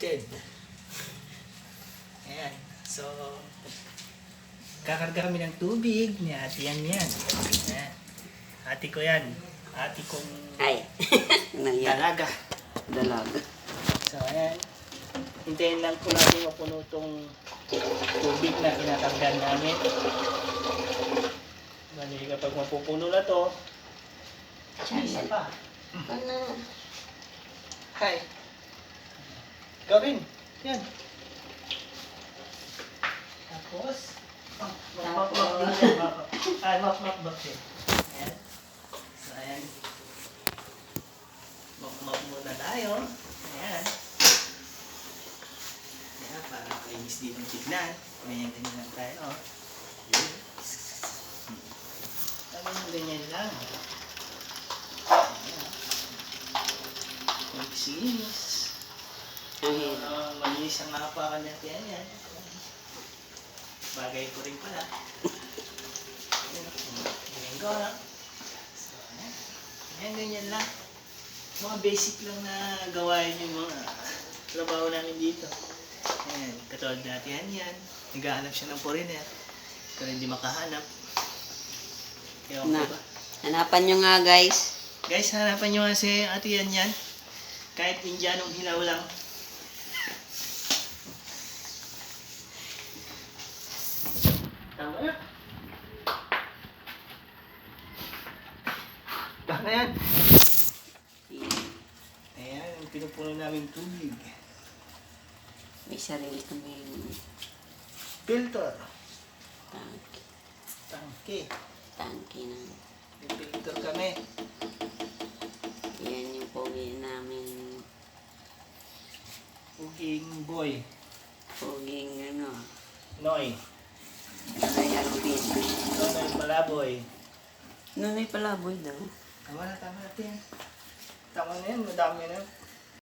connected. Ayan. So, kakarga kami ng tubig ni ate yan. Ayan. Ate ko yan. Ate kong Ay. dalaga. Dalaga. So, ayan. Hintayin lang po natin mapuno itong tubig na kinakargan namin. Bali, kapag mapupuno na to, isa pa. Ano? Hi. Ikaw rin. Yan. Tapos, map din. Ayan. So, ayan. Map muna tayo. Ayan. Ayan, para malinis din ang tignan. Ganyan lang tayo. Oh. Ganyan lang. Ayan. Magsilinis. Malinis ang hapakan natin yan. Bagay ko rin pala. Ganyan ko lang. So, ganyan lang. Mga basic lang na gawain yung mga trabaho namin dito. Ayan, katulad natin yan. Naghahanap siya ng foreigner. Kaya hindi makahanap. Ewan ko ba? Hanapan nyo nga, guys. Guys, hanapan nyo nga si ate yan. Kahit Indianong hilaw lang. Tama na. Tama yan. Ayan, ang pinupuno namin tubig. May sarili kaming Filter. tangke. Tangke. Tangke na. May filter kami. Yan yung pogi namin. Cooking boy. Poging ano. Noy. Ay, arupin. Noy Malaboy. Nunay palaboy daw. Tama na, tama natin. Tama na yan, madami na.